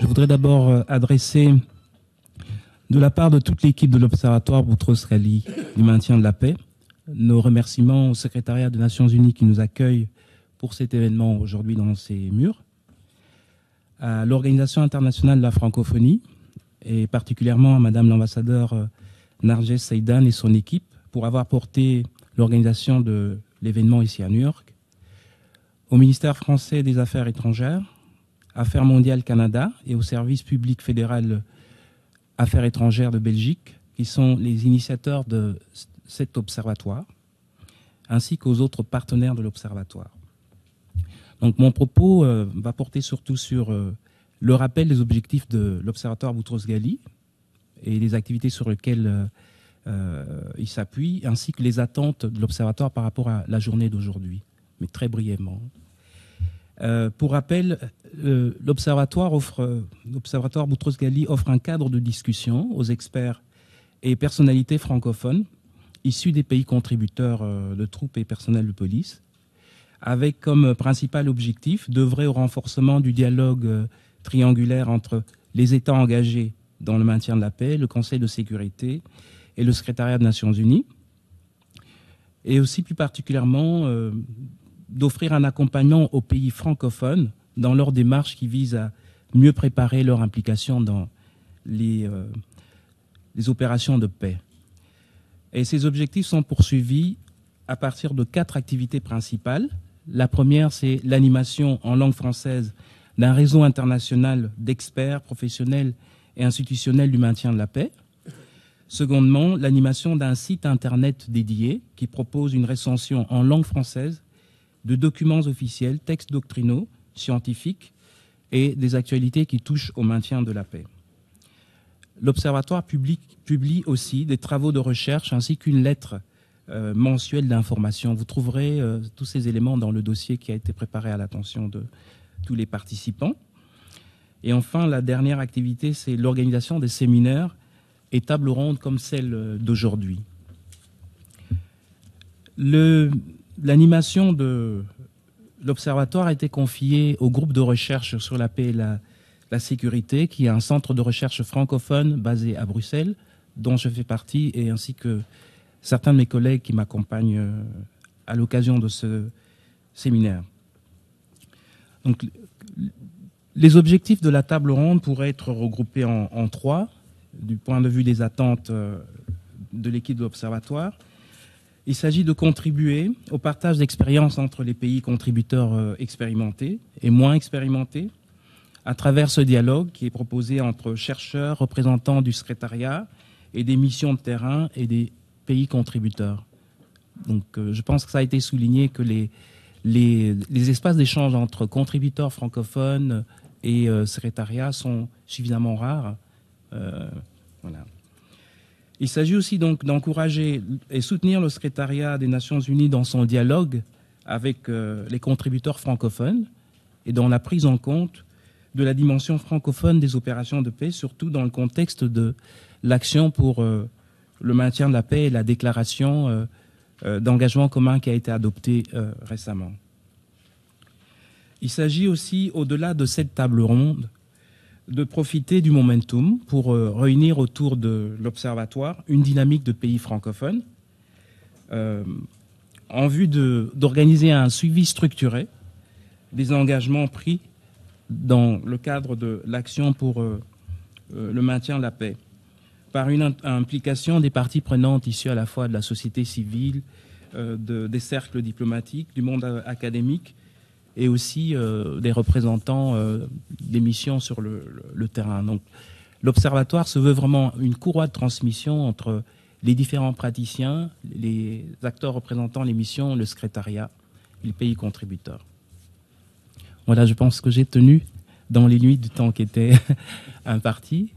Je voudrais d'abord adresser, de la part de toute l'équipe de l'Observatoire Boutros-Ghali du maintien de la paix, nos remerciements au secrétariat des Nations Unies qui nous accueille pour cet événement aujourd'hui dans ces murs, à l'Organisation internationale de la francophonie et particulièrement à Madame l'ambassadeur Narges Saïdan et son équipe pour avoir porté l'organisation de l'événement ici à New York, au ministère français des Affaires étrangères, Affaires mondiales Canada et au service public fédéral Affaires étrangères de Belgique, qui sont les initiateurs de cet observatoire, ainsi qu'aux autres partenaires de l'observatoire. Donc mon propos va porter surtout sur le rappel des objectifs de l'Observatoire Boutros-Ghali et les activités sur lesquelles il s'appuie, ainsi que les attentes de l'Observatoire par rapport à la journée d'aujourd'hui, mais très brièvement. Pour rappel, l'Observatoire Boutros-Ghali offre un cadre de discussion aux experts et personnalités francophones issus des pays contributeurs de troupes et personnels de police, avec comme principal objectif d'œuvrer au renforcement du dialogue triangulaire entre les États engagés dans le maintien de la paix, le Conseil de sécurité et le secrétariat des Nations Unies, et aussi plus particulièrement d'offrir un accompagnement aux pays francophones dans leur démarche qui vise à mieux préparer leur implication dans les opérations de paix. Et ces objectifs sont poursuivis à partir de 4 activités principales. La première, c'est l'animation en langue française d'un réseau international d'experts, professionnels et institutionnels du maintien de la paix. Secondement, l'animation d'un site Internet dédié qui propose une recension en langue française de documents officiels, textes doctrinaux, scientifiques et des actualités qui touchent au maintien de la paix. L'Observatoire publie aussi des travaux de recherche ainsi qu'une lettre mensuelle d'information. Vous trouverez tous ces éléments dans le dossier qui a été préparé à l'attention de tous les participants. Et enfin, la dernière activité, c'est l'organisation des séminaires et tables rondes comme celle d'aujourd'hui. L'animation de l'Observatoire a été confiée au groupe de recherche sur la paix et la sécurité, qui est un centre de recherche francophone basé à Bruxelles, dont je fais partie, et ainsi que certains de mes collègues qui m'accompagnent à l'occasion de ce séminaire. Donc, les objectifs de la table ronde pourraient être regroupés en 3, du point de vue des attentes de l'équipe de l'Observatoire. Il s'agit de contribuer au partage d'expériences entre les pays contributeurs expérimentés et moins expérimentés, à travers ce dialogue qui est proposé entre chercheurs, représentants du secrétariat et des missions de terrain et des pays contributeurs. Donc, je pense que ça a été souligné que les espaces d'échange entre contributeurs francophones et secrétariat sont suffisamment rares. Voilà. Il s'agit aussi donc d'encourager et soutenir le secrétariat des Nations Unies dans son dialogue avec les contributeurs francophones et dans la prise en compte de la dimension francophone des opérations de paix, surtout dans le contexte de l'action pour le maintien de la paix et la déclaration d'engagement commun qui a été adoptée récemment. Il s'agit aussi, au-delà de cette table ronde, de profiter du momentum pour réunir autour de l'Observatoire une dynamique de pays francophones en vue d'organiser un suivi structuré des engagements pris dans le cadre de l'action pour le maintien de la paix, par une implication des parties prenantes issues à la fois de la société civile, des cercles diplomatiques, du monde académique, et aussi des représentants des missions sur le terrain. Donc, l'Observatoire se veut vraiment une courroie de transmission entre les différents praticiens, les acteurs représentant les missions, le secrétariat et les pays contributeurs. Voilà, je pense que j'ai tenu dans les limites du temps qui était imparti.